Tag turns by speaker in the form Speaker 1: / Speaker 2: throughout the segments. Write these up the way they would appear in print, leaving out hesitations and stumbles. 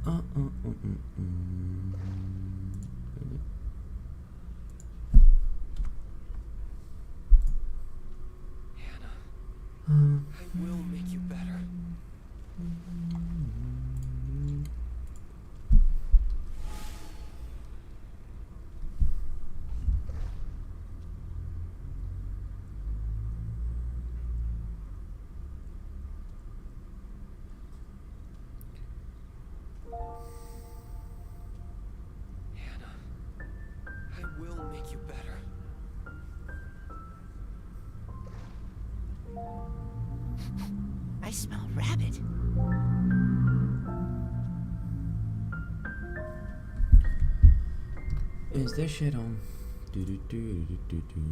Speaker 1: I will make you better. Hannah, I will make you better.
Speaker 2: I smell rabbit.
Speaker 3: Is this shit on? Do do do do do do.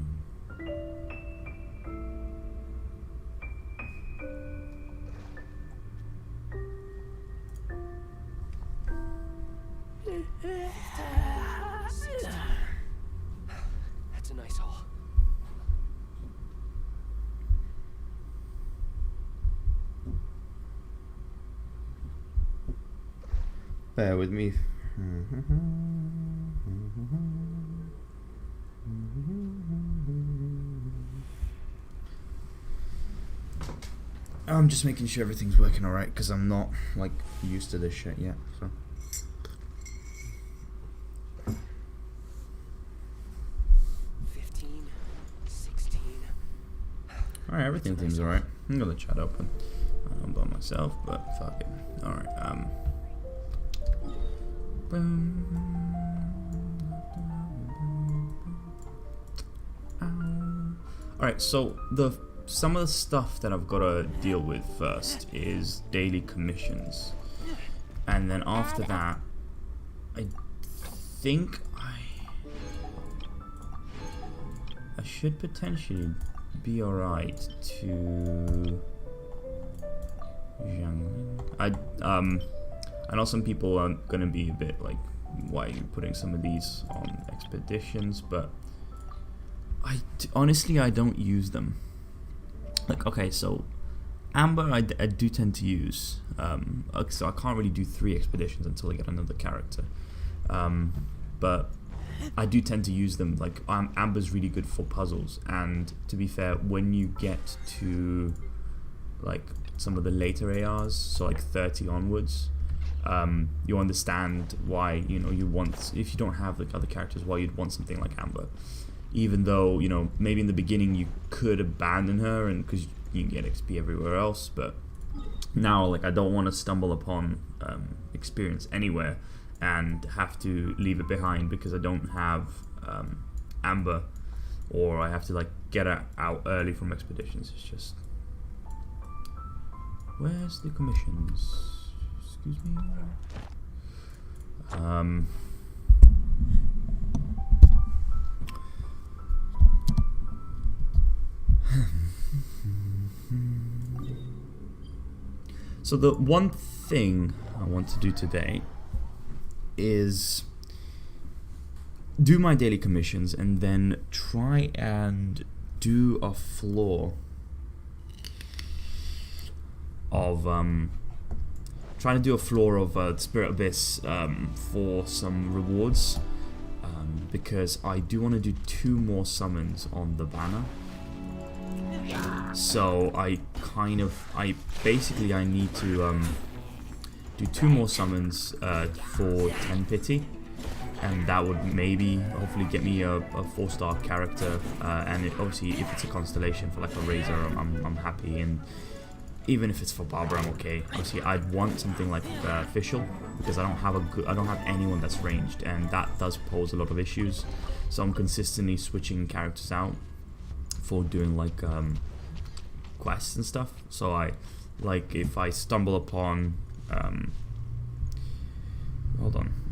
Speaker 1: That's a nice haul.
Speaker 3: Bear with me. I'm just making sure everything's working alright because I'm not like used to this shit yet. So.
Speaker 1: 15, 16.
Speaker 3: Alright, everything seems alright. I'm gonna chat open by myself, but fuck it. Alright, Alright, so some of the stuff that I've got to deal with first is daily commissions. And then after that, I think I should potentially be alright to I know some people are gonna be a bit like, why are you putting some of these on expeditions? But honestly I don't use them. Like, okay, so Amber I do tend to use, so I can't really do 3 expeditions until I get another character, but I do tend to use them. Like, Amber's really good for puzzles, and to be fair, when you get to like some of the later ARs, so like 30 onwards, you understand why, you know, you want, if you don't have like other characters, why you'd want something like Amber. Even though, you know, maybe in the beginning you could abandon her and because you can get XP everywhere else, but now, like, I don't want to stumble upon experience anywhere and have to leave it behind because I don't have Amber, or I have to like get out early from expeditions. It's just, where's the commissions? Excuse me. So the one thing I want to do today is do my daily commissions and then try and do a floor of trying to do a floor of Spirit Abyss for some rewards, because I do want to do 2 more summons on the banner. So I basically need to do 2 more summons for 10 pity, and that would maybe hopefully get me a 4-star character, and obviously if it's a constellation for like a Razor, I'm happy, and even if it's for Barbara, I'm okay. Obviously I'd want something like Official, because I don't have anyone that's ranged, and that does pose a lot of issues. So I'm consistently switching characters out for doing like quests and stuff. So I like, if I stumble upon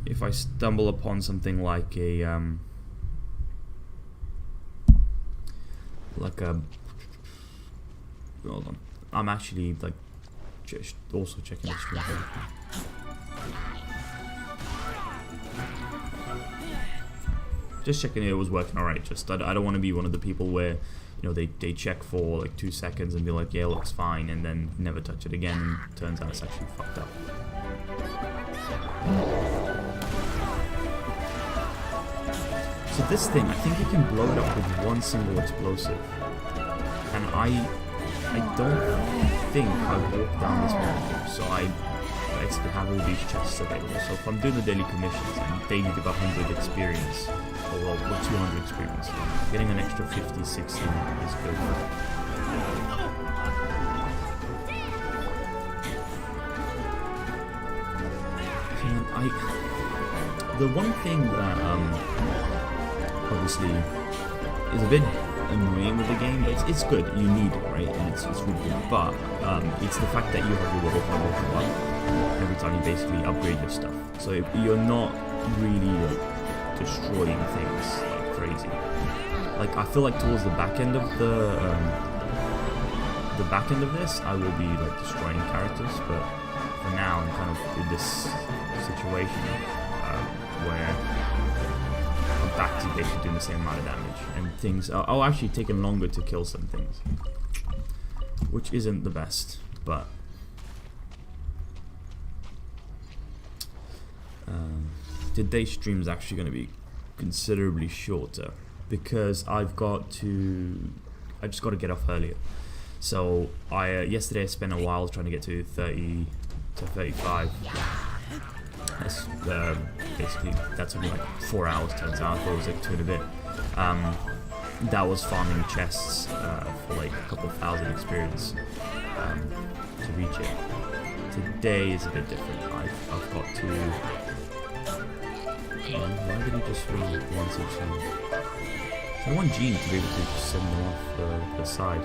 Speaker 3: if I stumble upon something like a hold on, I'm actually like just also checking the stream. just checking it was working alright. Just I don't want to be one of the people where, you know, they check for like 2 seconds and be like, yeah, it looks fine, and then never touch it again, and turns out it's actually fucked up. So this thing, I think you can blow it up with one single explosive, and I don't think I walked down this one, so I basically have all these chests available. So if I'm doing the daily commissions and they need about 100 experience, or 200 experience, getting an extra 50, 60 is good. The one thing that obviously is a bit annoying with the game, it's good, you need it, right, and it's really good, but it's the fact that you have your level up every time you basically upgrade your stuff, so you're not really destroying things like crazy. Like, I feel like towards the back end of this, I will be like destroying characters, but for now I'm kind of in this situation where I'm back to basically doing the same amount of damage, and things are actually taking longer to kill some things, which isn't the best, but today's stream is actually going to be considerably shorter because I just got to get off earlier. So yesterday I spent a while trying to get to 30 to 35. That's basically, that took me like 4 hours, turns out. I thought it was like 2 and a bit. That was farming chests for like a couple thousand experience to reach it. Today is a bit different. I've got to... why did he just run 162? I want Gene to be able to just send them off the side.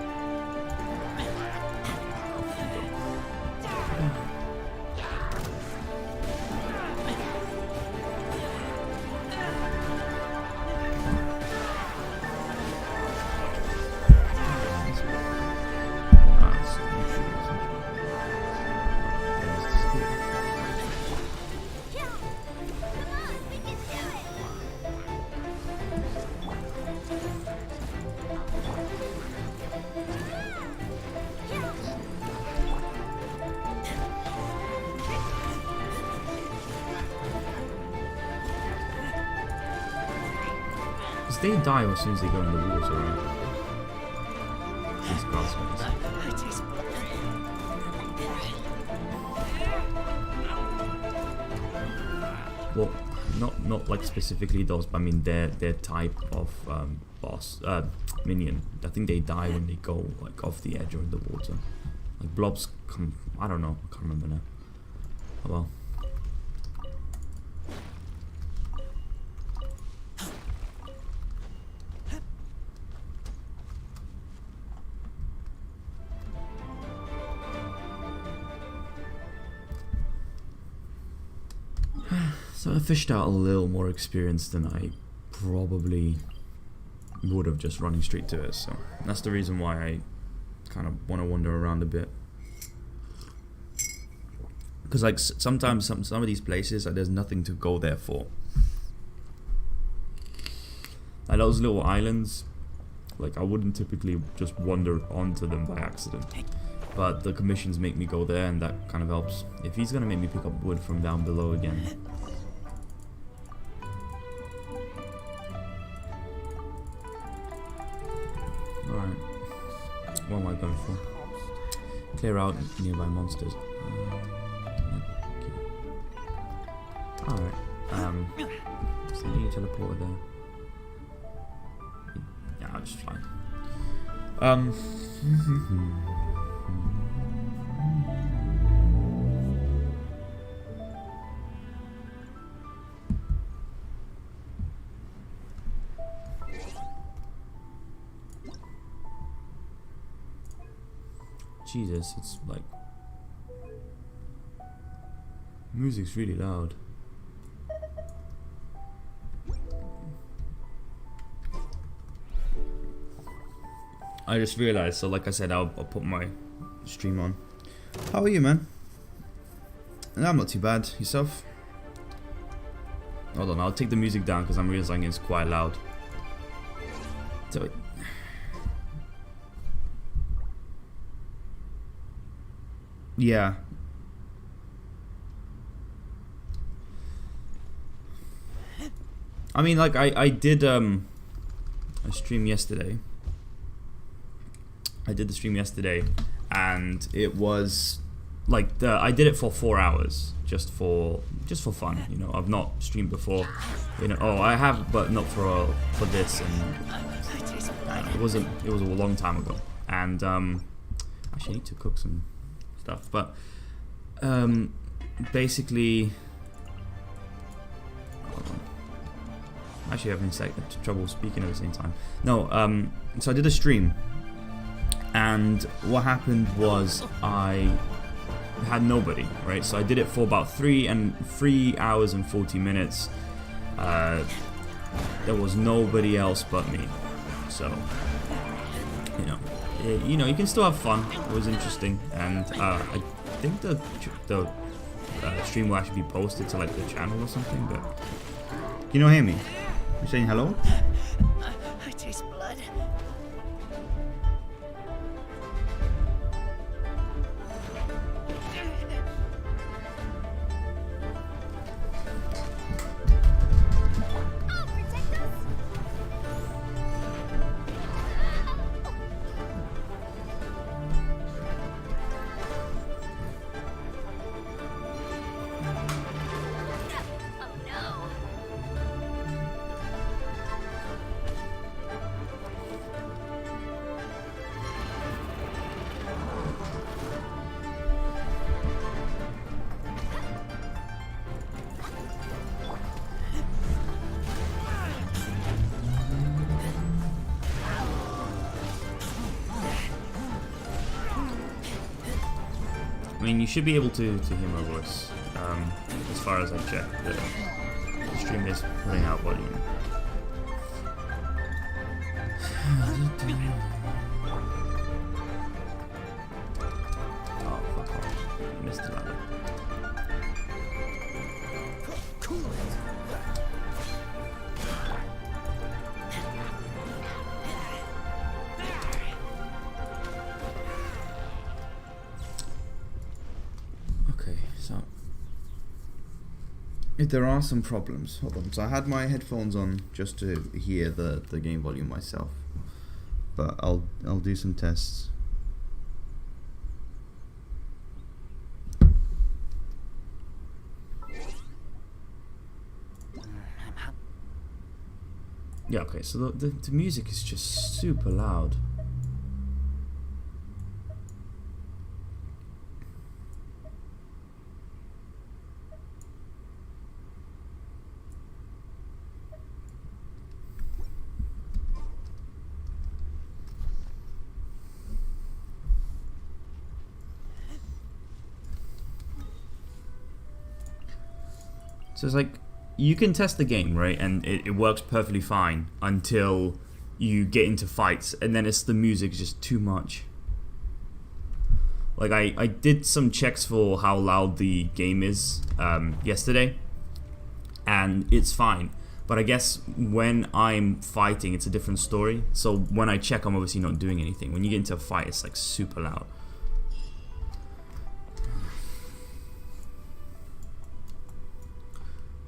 Speaker 3: They die as soon as they go in the water, right? These cosmos. Well, not like specifically those, but I mean their type of boss minion. I think they die when they go like off the edge or in the water. Like blobs come. I don't know. I can't remember now. Oh well. So I fished out a little more experience than I probably would have just running straight to it, so that's the reason why I kind of want to wander around a bit. Because like sometimes some of these places, there's nothing to go there for. Like those little islands, like I wouldn't typically just wander onto them by accident. But the commissions make me go there, and that kind of helps. If he's gonna make me pick up wood from down below again. Alright. What am I going for? Clear out nearby monsters. Alright. So you need a teleporter there. Yeah, I'll just fly. Jesus, it's like music's really loud. I just realized, so like I said, I'll put my stream on. How are you, man? I'm not too bad. Yourself? Hold on, I'll take the music down because I'm realizing it's quite loud. So. Yeah. I mean, like, I did a stream yesterday. I did the stream yesterday, and it was like I did it for 4 hours just for fun. You know, I've not streamed before. You know, oh, I have, but not for this. And it was a long time ago. And actually, I need to cook some stuff. But basically, hold on. Actually, having trouble speaking at the same time. No, so I did a stream, and what happened was I had nobody, right? So I did it for about 3 hours and 40 minutes. There was nobody else but me. So, you know, you can still have fun. It was interesting, and I think the stream will actually be posted to like the channel or something. But can you not hear me? You saying hello?
Speaker 2: I taste blood.
Speaker 3: I mean, you should be able to hear my voice. As far as I checked, the stream is putting out volume. Oh, fuck off. Missed the ladder. There are some problems. Hold on. So I had my headphones on just to hear the game volume myself, but I'll do some tests. Yeah. Okay. So the music is just super loud. So it's like, you can test the game, right, and it works perfectly fine until you get into fights, and then it's the music just too much. Like, I did some checks for how loud the game is yesterday, and it's fine. But I guess when I'm fighting, it's a different story. So when I check, I'm obviously not doing anything. When you get into a fight, it's like super loud.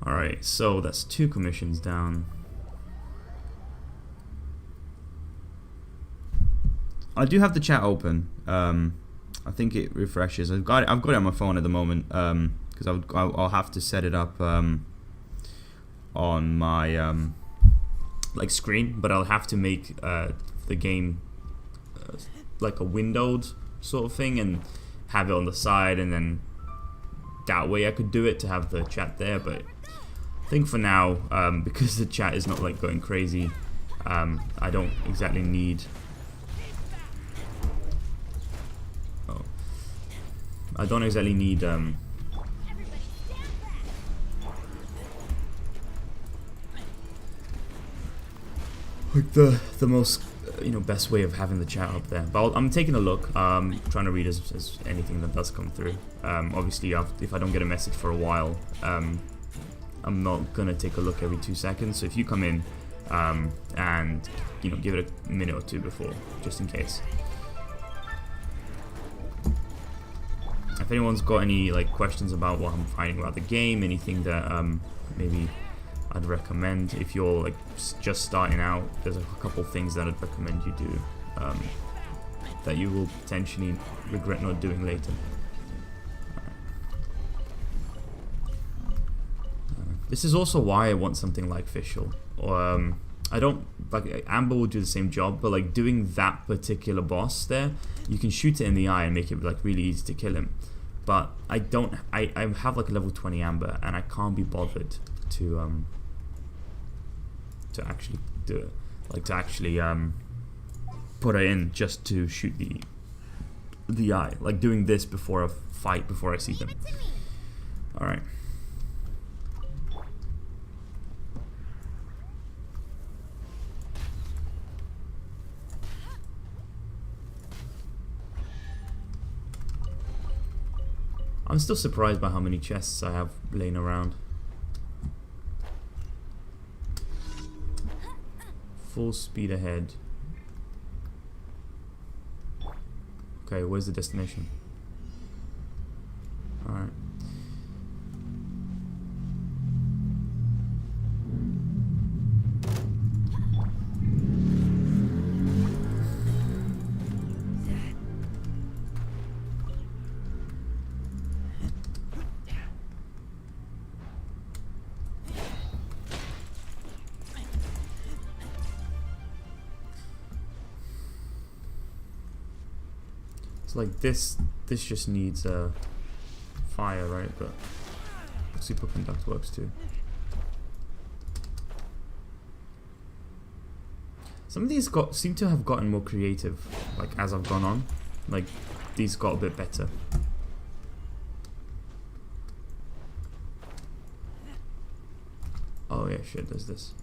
Speaker 3: Alright, so that's 2 commissions down. I do have the chat open. I think it refreshes. I've got it on my phone at the moment because I'll have to set it up on my like screen, but I'll have to make the game like a windowed sort of thing and have it on the side, and then that way I could do it to have the chat there. But I think for now, because the chat is not like going crazy, I don't exactly need. Oh, I don't exactly need. Like the most best way of having the chat up there. But I'm taking a look. Trying to read as anything that does come through. Obviously, if I don't get a message for a while, I'm not gonna take a look every 2 seconds. So if you come in and give it a minute or two before, just in case. If anyone's got any like questions about what I'm finding about the game, anything that maybe I'd recommend, if you're like just starting out, there's a couple things that I'd recommend you do that you will potentially regret not doing later. This is also why I want something like Fischl, or I don't like Amber will do the same job, but like doing that particular boss there, you can shoot it in the eye and make it like really easy to kill him. But I don't. I have like a level 20 Amber, and I can't be bothered to actually do it. Like to actually put it in just to shoot the eye. Like doing this before a fight, before I see them. All right. I'm still surprised by how many chests I have laying around. Full speed ahead. Okay, where's the destination? Alright. It's like this just needs fire, right? But superconduct works too. Some of these seem to have gotten more creative, like as I've gone on. Like these got a bit better. Oh yeah, shit, there's this.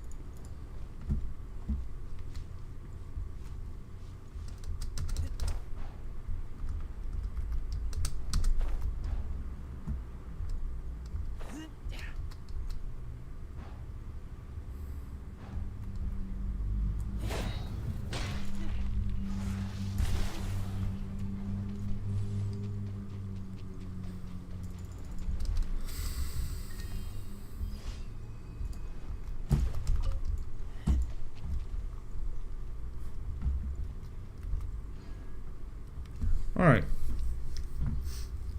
Speaker 3: Alright.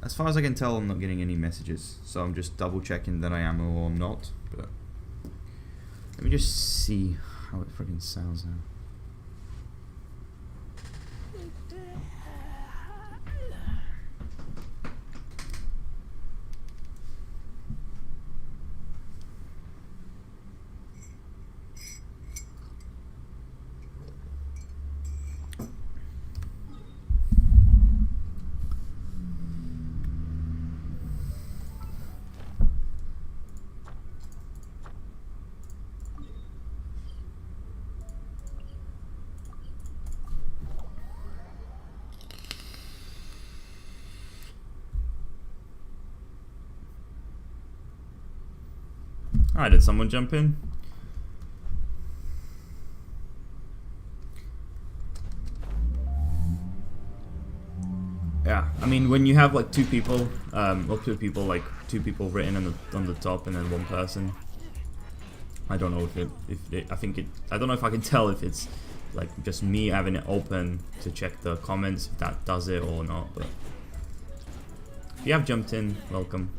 Speaker 3: As far as I can tell, I'm not getting any messages, so I'm just double checking that I am or I'm not. But let me just see how it freaking sounds now. Alright, did someone jump in? Yeah, I mean when you have like two people, like two people written on the top and then one person. I don't know I don't know if I can tell if it's like just me having it open to check the comments, if that does it or not, but if you have jumped in, welcome.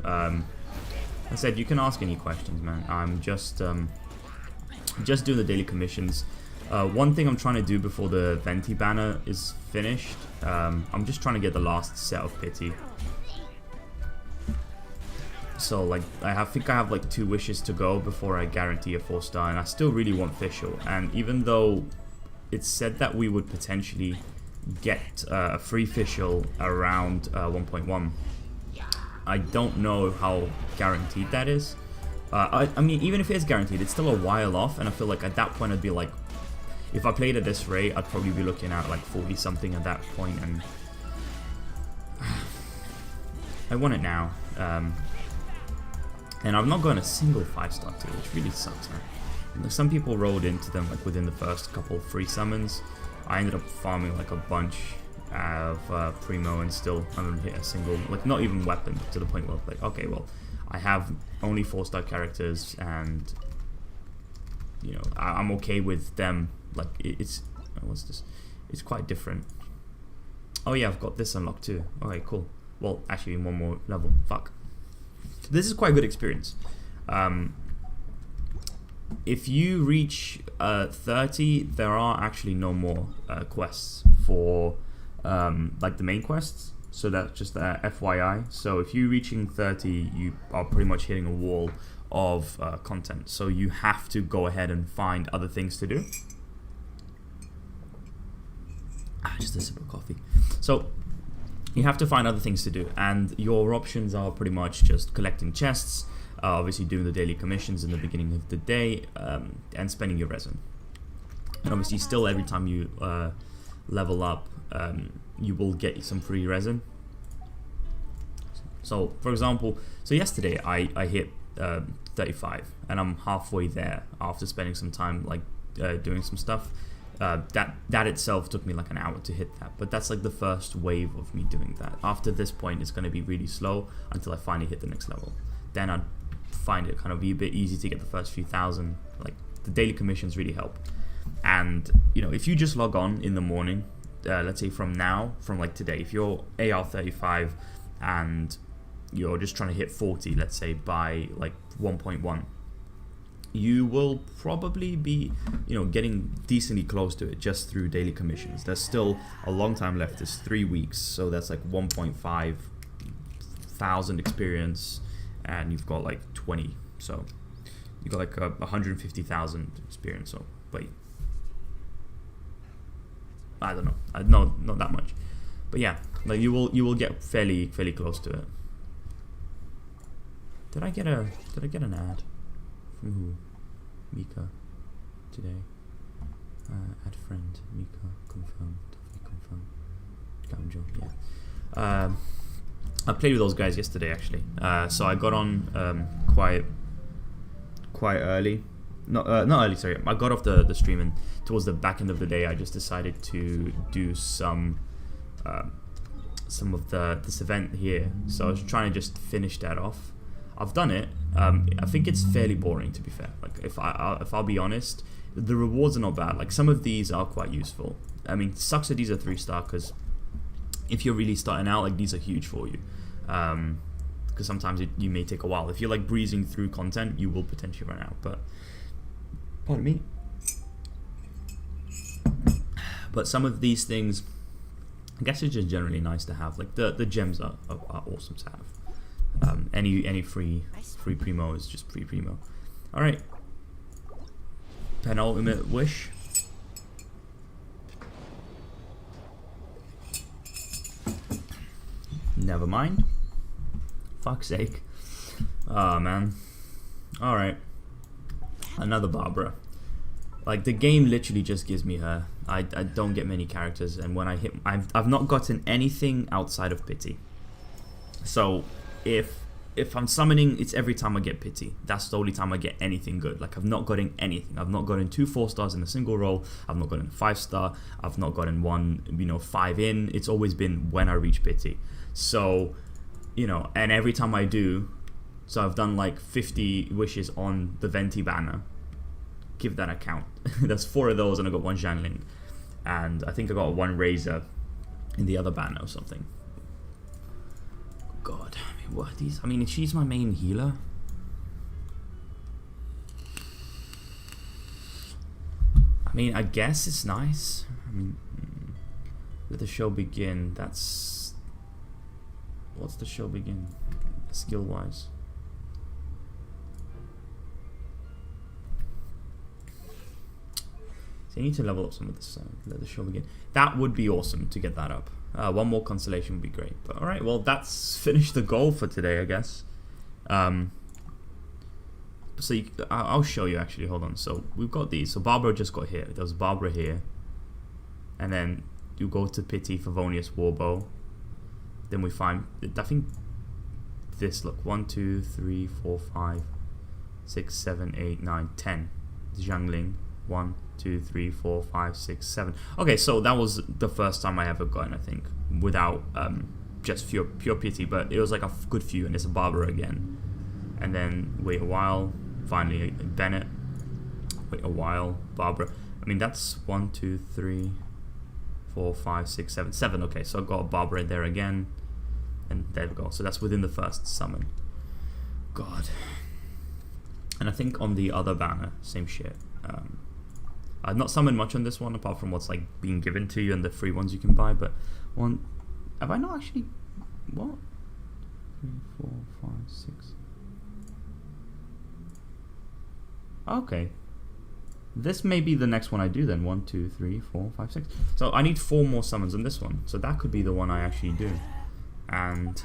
Speaker 3: I said you can ask any questions, man. I'm just doing the daily commissions. One thing I'm trying to do before the Venti banner is finished, I'm just trying to get the last set of pity. So like I think I have like 2 wishes to go before I guarantee a 4-star, and I still really want Fischl. And even though it's said that we would potentially get a free Fischl around 1.1. I don't know how guaranteed that is. I mean, even if it is guaranteed, it's still a while off, and I feel like at that point I'd be like, if I played at this rate, I'd probably be looking at like 40 something at that point, and I want it now. And I've not gotten a single 5-star tier, which really sucks, man. Like, some people rolled into them like within the first couple of free summons. I ended up farming like a bunch of Primo and still haven't hit a single, like not even weapon, to the point where like, okay, well, I have only 4-star characters and, you know, I'm okay with them. Like, it's, what's this? It's quite different. Oh yeah, I've got this unlocked too. Okay, cool. Well, actually, one more level. Fuck. This is quite a good experience. If you reach 30, there are actually no more quests for like the main quests. So that's just FYI. So if you're reaching 30, you are pretty much hitting a wall of content. So you have to go ahead and find other things to do. Just a sip of coffee. So you have to find other things to do, and your options are pretty much just collecting chests, obviously doing the daily commissions in the beginning of the day, and spending your resin. And obviously still every time you level up, you will get some free resin. So for example, so yesterday I hit 35, and I'm halfway there after spending some time like doing some stuff. That itself took me like an hour to hit that, but that's like the first wave of me doing that. After this point, it's going to be really slow until I finally hit the next level. Then I'd find it kind of be a bit easy to get the first few thousand. Like, the daily commissions really help. And you know, if you just log on in the morning, let's say from like today, if you're AR35 and you're just trying to hit 40, let's say by like 1.1, you will probably be, you know, getting decently close to it just through daily commissions. There's still a long time left. It's 3 weeks, so that's like 1.5 thousand experience, and you've got like 20, so you got like 150,000 experience. So wait, I don't know, not that much, but yeah, like you will get fairly close to it. Did I get an ad? From who? Mika today. Add friend. Mika confirm. Definitely confirm. Gamjo, yeah. I played with those guys yesterday actually. So I got on quite early. Not early. Sorry. I got off the stream, and towards the back end of the day, I just decided to do some of this event here. So I was trying to just finish that off. I've done it. I think it's fairly boring, to be fair. Like, if I'll be honest, the rewards are not bad. Like, some of these are quite useful. I mean, sucks that these are 3-star, because if you're really starting out, like, these are huge for you. Because sometimes you may take a while. If you're like breezing through content, you will potentially run out. But pardon me. But some of these things, I guess it's just generally nice to have. Like the gems are awesome to have. Any free primo is just free primo. All right. Penultimate wish. Never mind. Fuck's sake. Oh man. All right. Another Barbara. Like, the game literally just gives me her. I don't get many characters, and when I hit, I've not gotten anything outside of pity. So if I'm summoning, it's every time I get pity. That's the only time I get anything good. Like, I've not gotten anything. I've not gotten 2 4-stars in a single roll. I've not gotten a 5-star. I've not gotten one, 5 in. It's always been when I reach pity. So, and every time I do, so I've done like 50 wishes on the Venti banner. Give that a count. That's 4 of those, and I got 1 Janling, and I think I got 1 Razor in the other banner or something. God, what are these? I mean, she's my main healer. I mean, I guess it's nice. I mean, let the show begin. That's... What's the show begin? Skill-wise. So you need to level up some of this. Let the show begin. That would be awesome to get that up. 1 more constellation would be great. But all right, well, that's finished the goal for today, I guess. So I'll show you actually. Hold on. So we've got these. So Barbara just got here. There was Barbara here, and then you go to Pity, Favonius, Warbow. Then we find, I think, this. Look, 1, 2, 3, 4, 5, 6, 7, 8, 9, 10. Zhangling. 1, 2, 3, 4, 5, 6, 7. Okay, so that was the first time I ever gotten, I think, without just pure pity, but it was like a good few, and it's a Barbara again. And then wait a while, finally Bennett. Wait a while, Barbara. I mean, that's 1, 2, 3, 4, 5, 6, 7, 7. Okay, so I got a Barbara there again, and there we go. So that's within the first summon. God. And I think on the other banner, same shit. I've not summoned much on this one, apart from what's like being given to you and the free ones you can buy. But one, have I not actually? What? 3, 4, 5, 6. Okay. This may be the next one I do then. 1, 2, 3, 4, 5, 6. So I need 4 more summons on this one. So that could be the one I actually do. And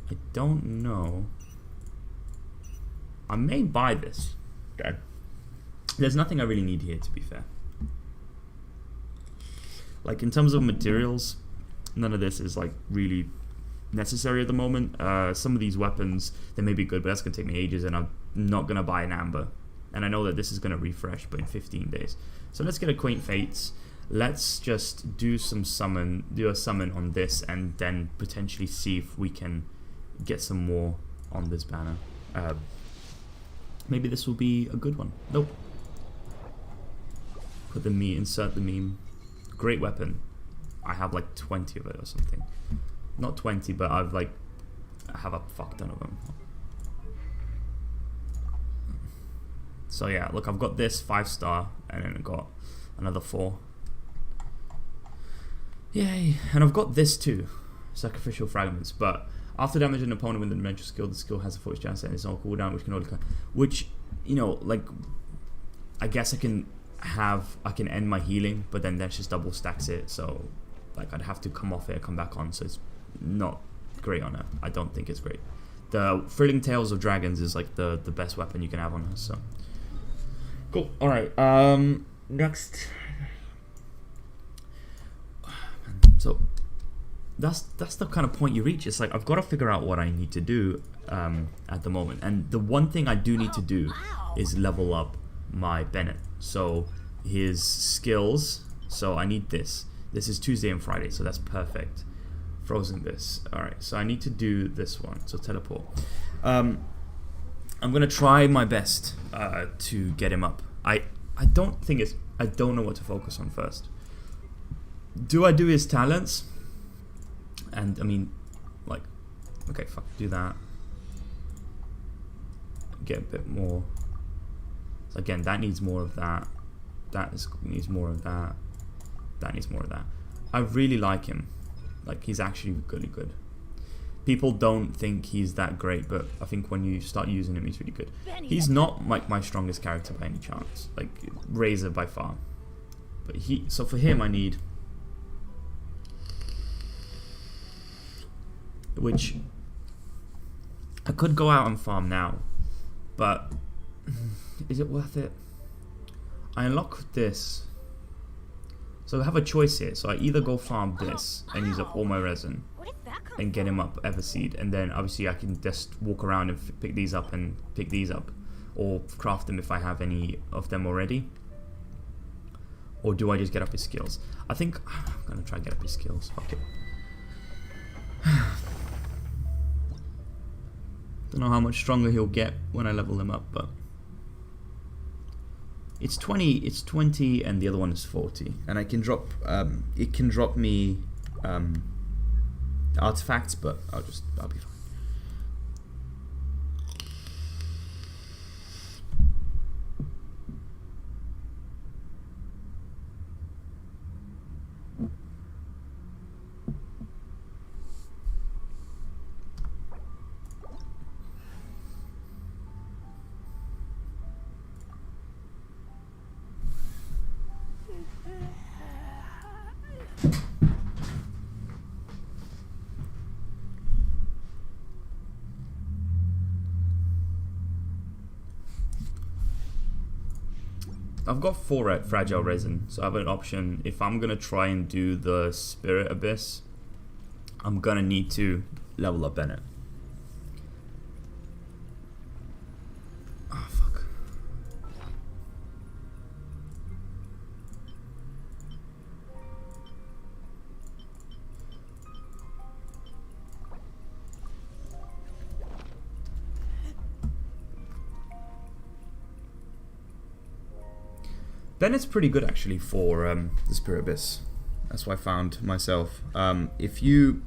Speaker 3: I don't know. I may buy this. There's nothing I really need here, to be fair. Like, in terms of materials, none of this is like really necessary at the moment. Some of these weapons, they may be good, but that's gonna take me ages, and I'm not gonna buy an amber. And I know that this is gonna refresh, but in 15 days. So let's get a Quaint Fates. Let's just do a summon on this, and then potentially see if we can get some more on this banner. Maybe this will be a good one. Nope. Put the meme, insert the meme. Great weapon. I have like 20 of it or something. Not 20, but I have a fuck ton of them. So yeah, look, I've got this 5-star, and then I've got another 4. Yay! And I've got this too, Sacrificial Fragments, but after damaging an opponent with a dimensional skill, the skill has a 40 chance and it's on cooldown, which can only which, you know, like, I guess I can end my healing, but then that just double stacks it, so like I'd have to come off it, come back on, so it's not great on her. I don't think it's great. The Thrilling Tales of Dragons is like the best weapon you can have on her, so cool. Alright, next. So that's the kind of point you reach. It's like I've got to figure out what I need to do at the moment, and the one thing I do need to do is level up my Bennett. So his skills, so I need this. This is Tuesday and Friday, so that's perfect. Frozen Abyss. Alright, so I need to do this one. So teleport. I'm gonna try my best to get him up. I don't know what to focus on first. Do I do his talents? And I mean, like, okay, fuck, do that. Get a bit more. So again, that needs more of that. Needs more of that. That needs more of that. I really like him. Like, he's actually really good. People don't think he's that great, but I think when you start using him, he's really good. He's not like my strongest character by any chance. Like, Razor by far. But so for him, I need, which I could go out and farm now, but is it worth it? I unlock this, so I have a choice here. So I either go farm this and use up all my resin and get him up Everseed, and then obviously I can just walk around and pick these up and pick these up, or craft them if I have any of them already. Or do I just get up his skills? I think I'm gonna try and get up his skills. Fuck it. Don't know how much stronger he'll get when I level him up, but it's 20 and the other one is 40, and I can drop it can drop me artifacts, but I'll be fine. I've got 4 fragile resin, so I have an option. If I'm gonna try and do the Spirit Abyss, I'm gonna need to level up Bennett. Oh fuck. Bennett's pretty good actually for the Spirit Abyss. That's what I found myself. If you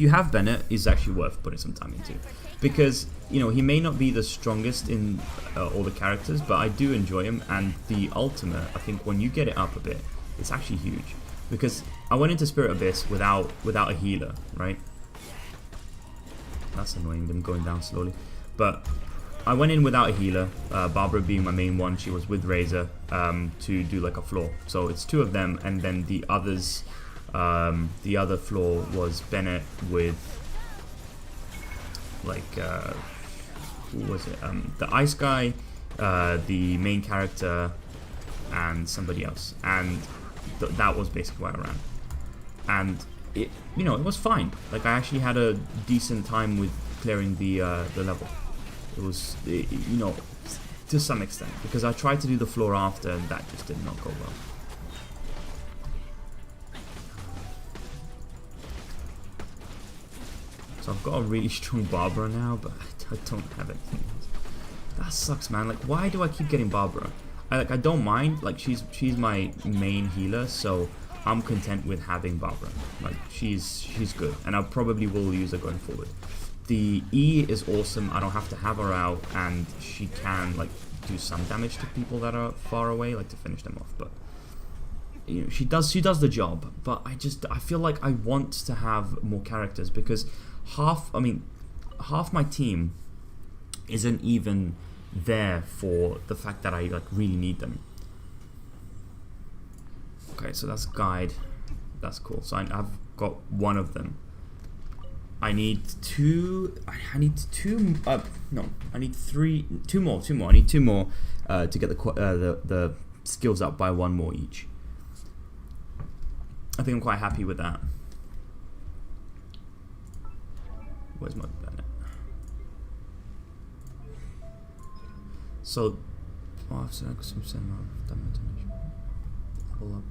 Speaker 3: have Bennett, he's actually worth putting some time into, because you know he may not be the strongest in all the characters, but I do enjoy him. And the ultimate, I think, when you get it up a bit, it's actually huge. Because I went into Spirit Abyss without a healer, right? That's annoying, them going down slowly, but I went in without a healer, Barbara being my main one. She was with Razor to do like a floor. So it's two of them, and then the others, the other floor was Bennett with like, who was it? The Ice Guy, the main character, and somebody else. And that was basically where I ran. And it, you know, it was fine. Like I actually had a decent time with clearing the level. It was, you know, to some extent, because I tried to do the floor after and that just did not go well. So I've got a really strong Barbara now, but I don't have anything else. That sucks, man. Like, why do I keep getting Barbara? I don't mind. Like, she's my main healer, so I'm content with having Barbara. Like, she's good, and I probably will use her going forward. The E is awesome. I don't have to have her out, and she can like do some damage to people that are far away, like to finish them off. But you know, she does the job. But I feel like I want to have more characters, because half my team isn't even there for the fact that I like really need them. Okay, so that's guide. That's cool. So I've got one of them. I need two. I need two. No, I need three. Two more. I need two more to get the skills up by one more each. I think I'm quite happy with that. Where's my Bennett? So, I've got some damage. Hold up.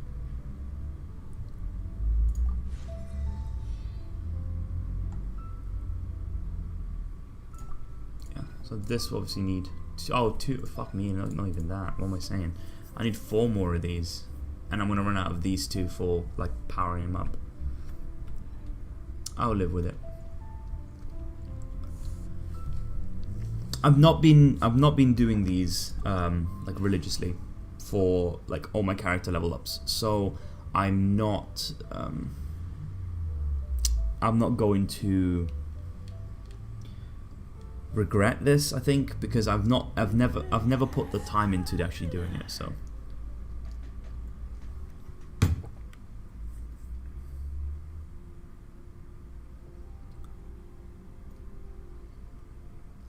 Speaker 3: So this will obviously need two. Fuck me, not even that. What am I saying? I need 4 more of these, and I'm gonna run out of these 2 for like powering him up. I'll live with it. I've not been doing these like religiously for like all my character level ups, so I'm not going to regret this, I think, because I've never put the time into actually doing it. So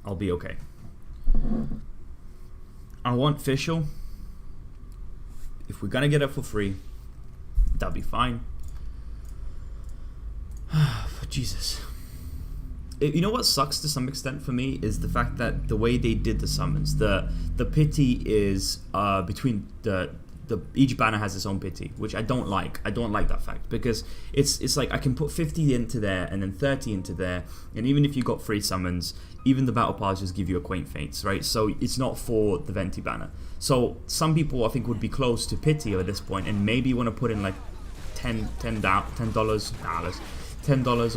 Speaker 3: I'll be okay. I want Fischl. If we're gonna get it for free, that'll be fine. But Jesus. You know what sucks to some extent for me is the fact that the way they did the summons, the pity is between each banner has its own pity, which I don't like. I don't like that fact, because it's like I can put 50 into there and then 30 into there, and even if you got free summons, even the battle pass just give you a quaint fates, right? So it's not for the Venti banner. So some people I think would be close to pity at this point, and maybe want to put in like $10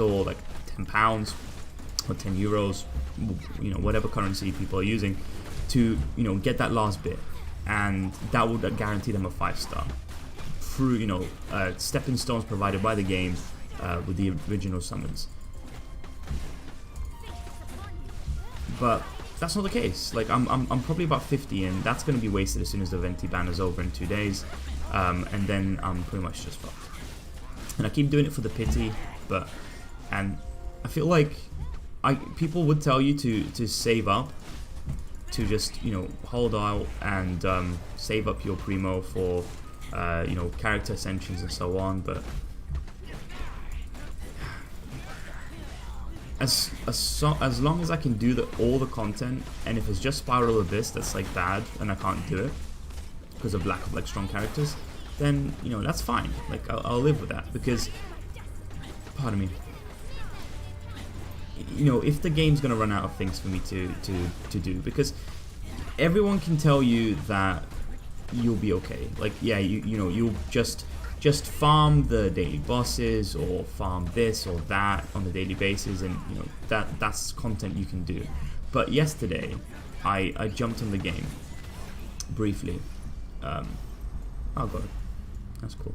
Speaker 3: or like £10 or €10, you know, whatever currency people are using, to, you know, get that last bit, and that would guarantee them a 5-star through, you know, stepping stones provided by the game with the original summons. But that's not the case. Like I'm probably about 50, and that's going to be wasted as soon as the Venti ban is over in 2 days, and then I'm pretty much just fucked. And I keep doing it for the pity, and I feel like people would tell you to save up, to just, you know, hold out and save up your primo for you know, character ascensions and so on, but as long as I can do all the content, and if it's just Spiral Abyss that's like bad and I can't do it because of lack of like strong characters, then you know that's fine. Like I'll live with that, because pardon me, you know, if the game's gonna run out of things for me to do, because everyone can tell you that you'll be okay. Like yeah, you know you'll just farm the daily bosses or farm this or that on a daily basis, and you know that's content you can do. But yesterday I jumped on the game briefly. Oh god, that's cool.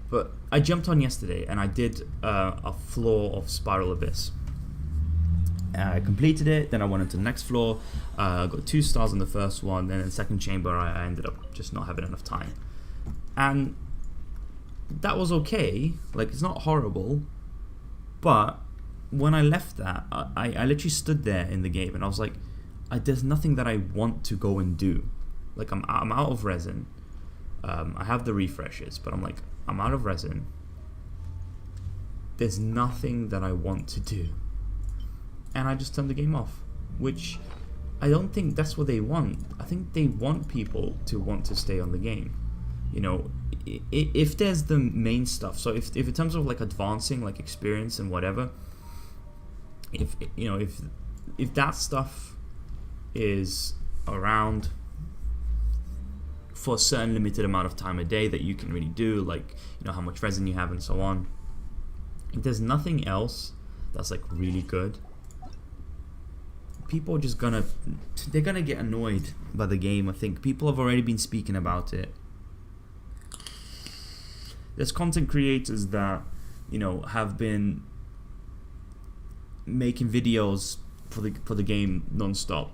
Speaker 3: But I jumped on yesterday and I did a floor of Spiral Abyss. I completed it, then I went into the next floor, got 2 stars on the first one, then in the second chamber I ended up just not having enough time. And that was okay, like it's not horrible, but when I left that, I literally stood there in the game and I was like, there's nothing that I want to go and do. Like I'm out of resin. I have the refreshes, but I'm like, I'm out of resin. There's nothing that I want to do. And I just turned the game off, which I don't think that's what they want. I think they want people to want to stay on the game. You know, if there's the main stuff, so if in terms of like advancing like experience and whatever, if you know if that stuff is around for a certain limited amount of time a day that you can really do, like you know how much resin you have and so on, if there's nothing else that's like really good, people are just gonna get annoyed by the game. I think people have already been speaking about it. There's content creators that, you know, have been making videos for the game non-stop,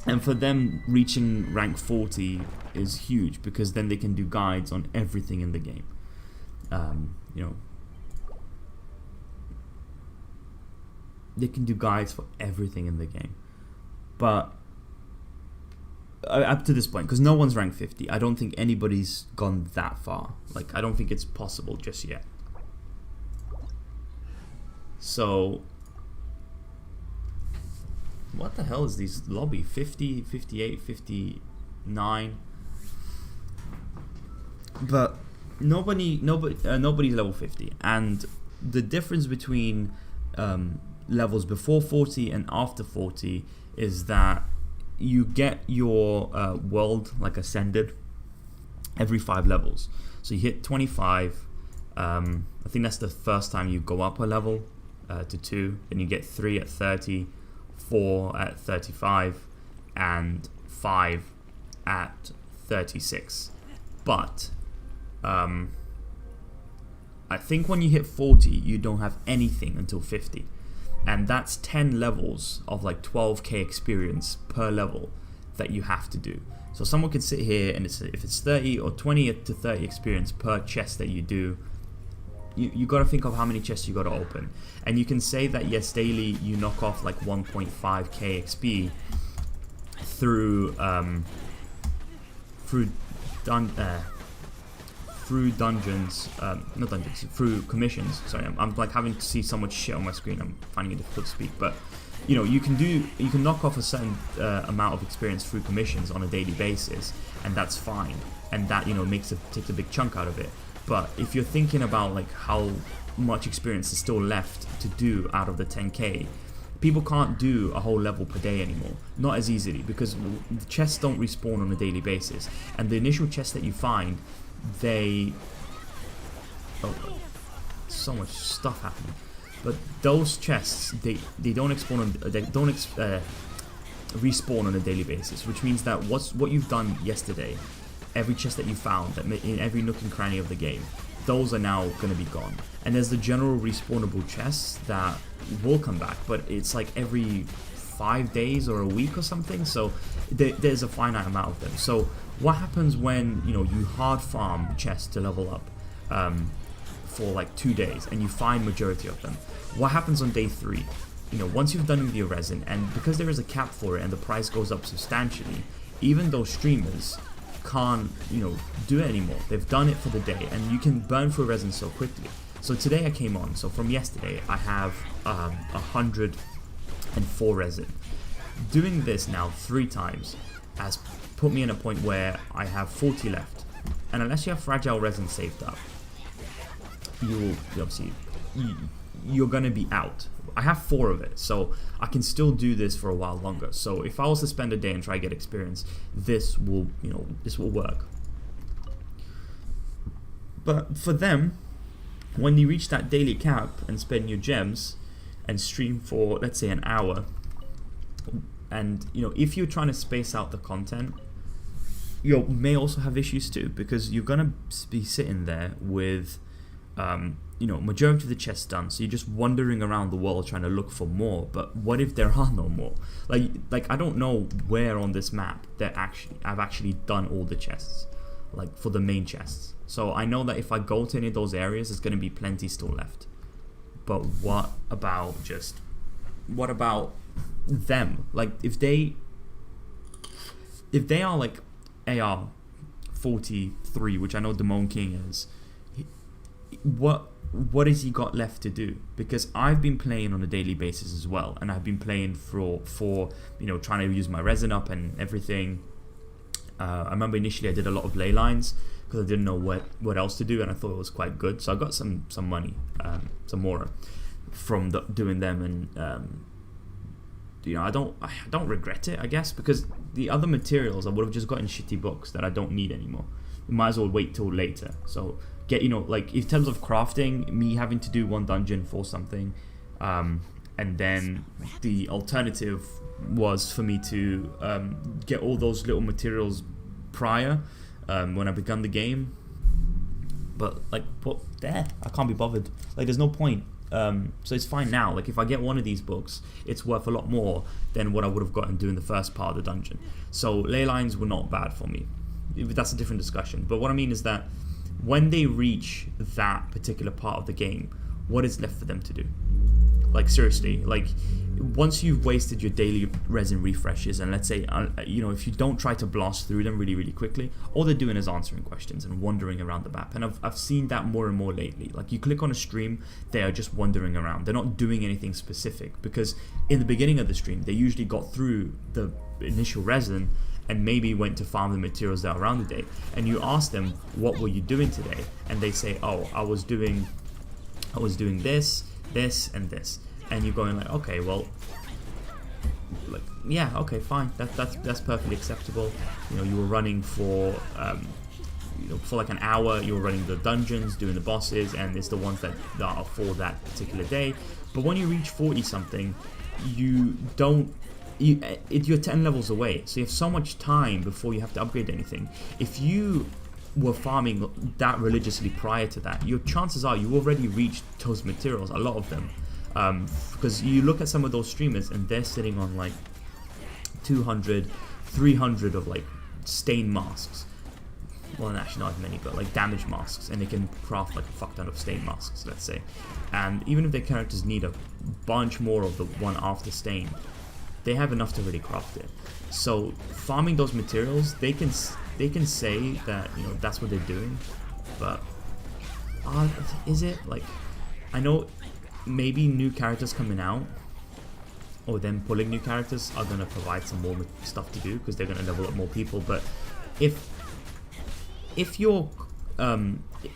Speaker 3: and for them reaching rank 40 is huge, because then they can do guides on everything in the game. You know, they can do guides for everything in the game, but up to this point, because no one's ranked 50, I don't think anybody's gone that far. Like I don't think it's possible just yet. So what the hell is these lobby 50, 58, 59? But nobody's level 50, and the difference between levels before 40 and after 40 is that you get your world like ascended every 5 levels. So you hit 25. I think that's the first time you go up a level to 2. Then you get 3 at 30, 4 at 35, and 5 at 36. But I think when you hit 40, you don't have anything until 50. And that's 10 levels of like 12k experience per level that you have to do. So someone can sit here and if it's 30 or 20 to 30 experience per chest that you do, you got to think of how many chests you got to open. And you can say that yes, daily you knock off like 1.5k XP through commissions. Sorry, I'm like having to see so much shit on my screen. I'm finding it difficult to speak, but you know, you can knock off a certain amount of experience through commissions on a daily basis, and that's fine. And that, you know, takes a big chunk out of it. But if you're thinking about like how much experience is still left to do out of the 10k, people can't do a whole level per day anymore. Not as easily, because the chests don't respawn on a daily basis, and the initial chests that you find, so much stuff happening. But those chests, they don't respawn on a daily basis, which means that what you've done yesterday, every chest that you found that in every nook and cranny of the game, those are now going to be gone. And there's the general respawnable chests that will come back, but it's like every 5 days or a week or something. So there's a finite amount of them. So what happens when, you know, you hard farm chests to level up for like 2 days and you find majority of them? What happens on day 3? You know, once you've done your resin, and because there is a cap for it and the price goes up substantially, even those streamers can't, you know, do it anymore. They've done it for the day, and you can burn through resin so quickly. So today I came on. So from yesterday, I have 104 resin. Doing this now 3 times has put me in a point where I have 40 left. And unless you have fragile resin saved up, you're gonna be out. I have 4 of it, so I can still do this for a while longer. So if I was to spend a day and try to get experience, this will work. But for them, when you reach that daily cap and spend your gems and stream for, let's say, an hour, and if you're trying to space out the content, you may also have issues too, because you're gonna be sitting there with majority of the chests done, so you're just wandering around the world trying to look for more. But what if there are no more? Like I don't know where on this map I've actually done all the chests, like for the main chests. So I know that if I go to any of those areas, there's going to be plenty still left. But what about them? Like if they are like AR43, which I know Demon King is, what has he got left to do? Because I've been playing on a daily basis as well, and I've been playing for trying to use my resin up and everything. I remember initially I did a lot of ley lines because I didn't know what else to do, and I thought it was quite good. So I got some money, some more from doing them, and I don't regret it, I guess, because the other materials I would have just gotten shitty books that I don't need anymore. You might as well wait till later. So get like in terms of crafting, me having to do 1 dungeon for something, and then the alternative was for me to get all those little materials prior when I begun the game. But I can't be bothered. Like there's no point. So it's fine now. Like if I get one of these books, it's worth a lot more than what I would have gotten doing the first part of the dungeon. So ley lines were not bad for me. That's a different discussion. But what I mean is that when they reach that particular part of the game, what is left for them to do? Like seriously, like once you've wasted your daily resin refreshes, and let's say if you don't try to blast through them really really quickly, all they're doing is answering questions and wandering around the map. And I've seen that more and more lately. Like you click on a stream, they are just wandering around. They're not doing anything specific, because in the beginning of the stream they usually got through the initial resin and maybe went to farm the materials that are around the day. And you ask them, what were you doing today? And they say, oh, I was doing this, and this. And you're going like, okay, well, like, yeah, okay, fine, that's perfectly acceptable. You were running for for like an hour, you were running the dungeons, doing the bosses, and it's the ones that are for that particular day. But when you reach 40 something, you're 10 levels away, so you have so much time before you have to upgrade anything. If you were farming that religiously prior to that, your chances are you already reached those materials, a lot of them. Because you look at some of those streamers and they're sitting on like 200, 300 of like stain masks. Well, actually not as many, but like damage masks, and they can craft like a fuck ton of stain masks, let's say. And even if their characters need a bunch more of the one after stain, they have enough to really craft it. So farming those materials, they can say that that's what they're doing, but is it? Like, I know maybe new characters coming out, or them pulling new characters, are going to provide some more stuff to do because they're going to level up more people. But if you're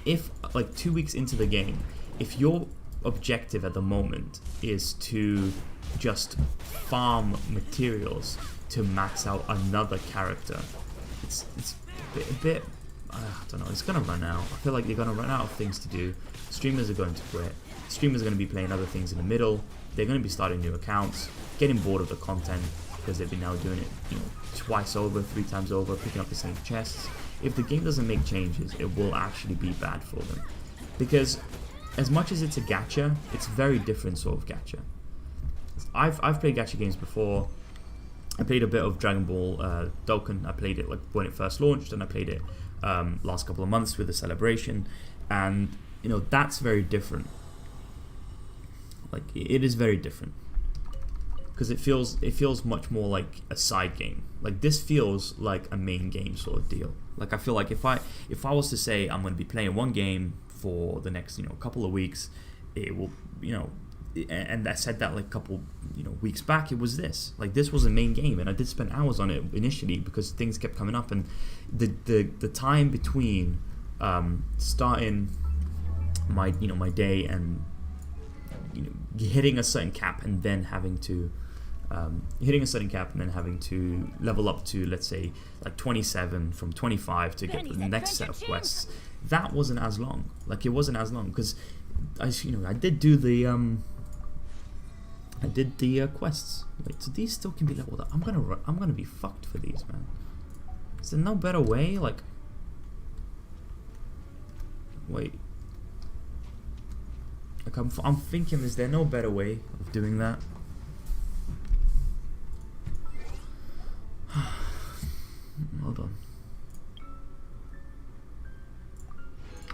Speaker 3: if like 2 weeks into the game, if your objective at the moment is to just farm materials to max out another character, it's a bit I don't know, it's gonna run out. I feel like they're gonna run out of things to do. Streamers are going to quit. Streamers are going to be playing other things in the middle. They're going to be starting new accounts, getting bored of the content because they've been now doing it twice over, 3 times over, picking up the same chests. If the game doesn't make changes, it will actually be bad for them, because as much as it's a gacha, it's a very different sort of gacha. I've played gacha games before. I played a bit of Dragon Ball Dokkan. I played it like when it first launched, and I played it last couple of months with the celebration, and that's very different. Like it is very different, because it feels much more like a side game. Like this feels like a main game sort of deal. Like I feel like if I was to say I'm going to be playing one game for the next couple of weeks. It will and I said that like a couple weeks back. It was this was the main game, and I did spend hours on it initially because things kept coming up, and the time between starting my my day and hitting a certain cap and then having to level up to, let's say, like 27 from 25 to get the next set of quests. That wasn't as long. Like, it wasn't as long because I did do the quests. Wait, so these still can be leveled up. I'm gonna be fucked for these, man. Is there no better way? Like, wait. Like, I'm thinking, is there no better way of doing that? Hold on.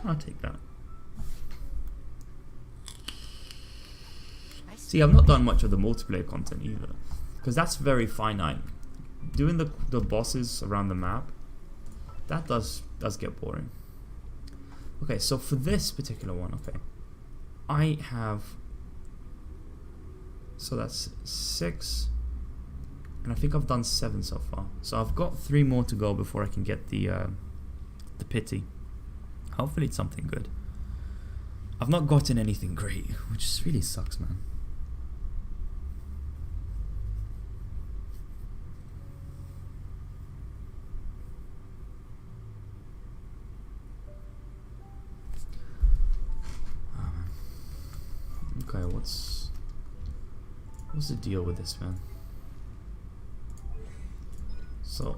Speaker 3: I'll take that. See, I've not done much of the multiplayer content either, because that's very finite. Doing the bosses around the map, that does get boring. Okay, so for this particular one, okay, I have, so that's 6, and I think I've done 7 so far. So I've got 3 more to go before I can get the pity. Hopefully it's something good. I've not gotten anything great, which just really sucks, man. Okay, what's the deal with this, man? So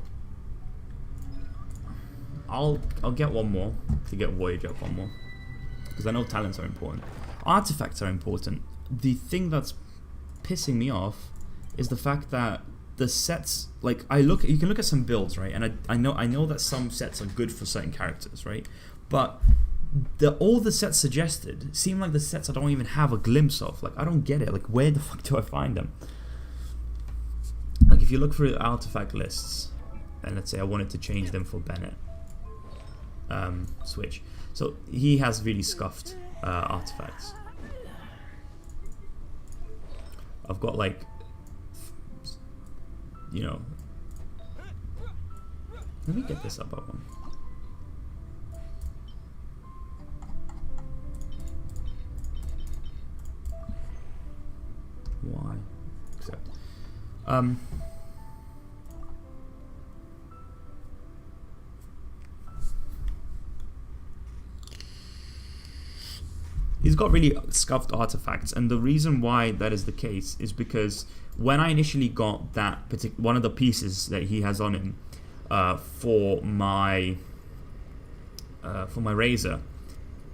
Speaker 3: I'll get one more to get Voyage up one more, because I know talents are important, artifacts are important. The thing that's pissing me off is the fact that the sets, like, you can look at some builds, right, and I know that some sets are good for certain characters, right, but all the sets suggested seem like the sets I don't even have a glimpse of. Like, I don't get it. Like, where the fuck do I find them? Like, if you look through artifact lists, and let's say I wanted to change them for Bennett, switch. So he has really scuffed artifacts. I've got, like, let me get this up one. Why? Except, he's got really scuffed artifacts, and the reason why that is the case is because when I initially got that one of the pieces that he has on him for my razor,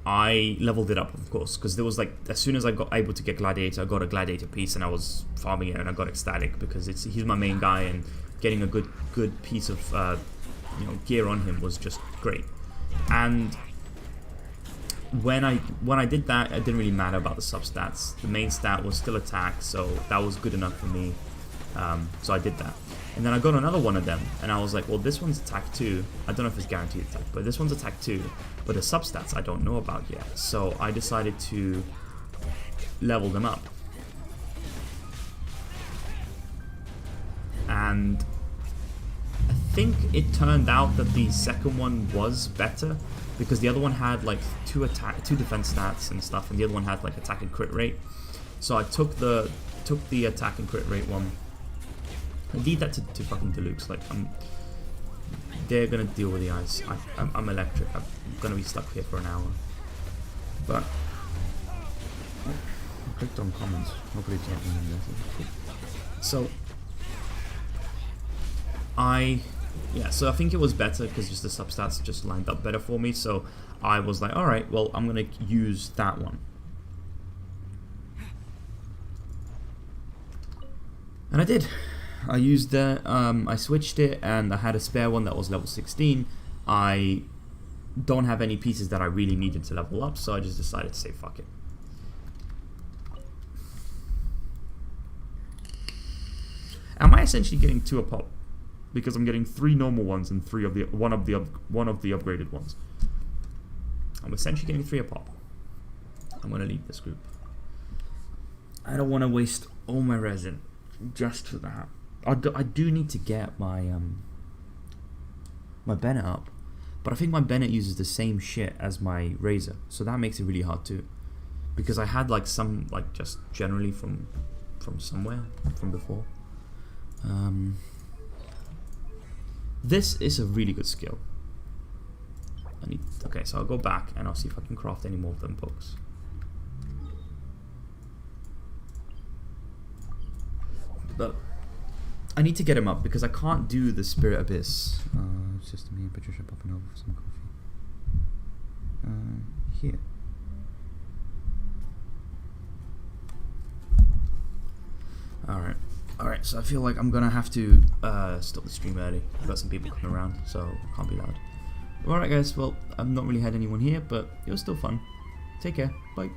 Speaker 3: I leveled it up, of course, because there was, like, as soon as I got able to get Gladiator, I got a Gladiator piece, and I was farming it, and I got ecstatic because he's my main guy, and getting a good piece of gear on him was just great. And when I did that, it didn't really matter about the substats. The main stat was still attack, so that was good enough for me. So I did that. And then I got another one of them, and I was like, well, this one's attack 2. I don't know if it's guaranteed attack, but this one's attack 2. But the substats I don't know about yet. So I decided to level them up. And I think it turned out that the second one was better, because the other one had, like, 2 defense stats and stuff, and the other one had, like, attack and crit rate. So I took the attack and crit rate one. I need that to fucking Deluxe. Like, they're gonna deal with the ice. I'm electric. I'm gonna be stuck here for an hour. But I clicked on comments. Hopefully it's not in there. So so I think it was better because just the substats just lined up better for me. So I was like, all right, well, I'm gonna use that one. And I did. I used I switched it, and I had a spare one that was level 16. I don't have any pieces that I really needed to level up, so I just decided to say fuck it. Am I essentially getting 2 a pop? Because I'm getting 3 normal ones and one of the upgraded ones. I'm essentially getting 3 a pop. I'm gonna leave this group. I don't want to waste all my resin just for that. I do need to get my my Bennett up, but I think my Bennett uses the same shit as my Razor, so that makes it really hard too. Because I had like some like just generally from somewhere from before. This is a really good skill. Okay, so I'll go back and I'll see if I can craft any more of them books. But I need to get him up because I can't do the Spirit Abyss. It's just me and Patricia popping over for some coffee. Here. Alright, so I feel like I'm gonna have to stop the stream early. I've got some people coming around, so I can't be loud. Alright guys, well, I've not really had anyone here, but it was still fun. Take care, bye.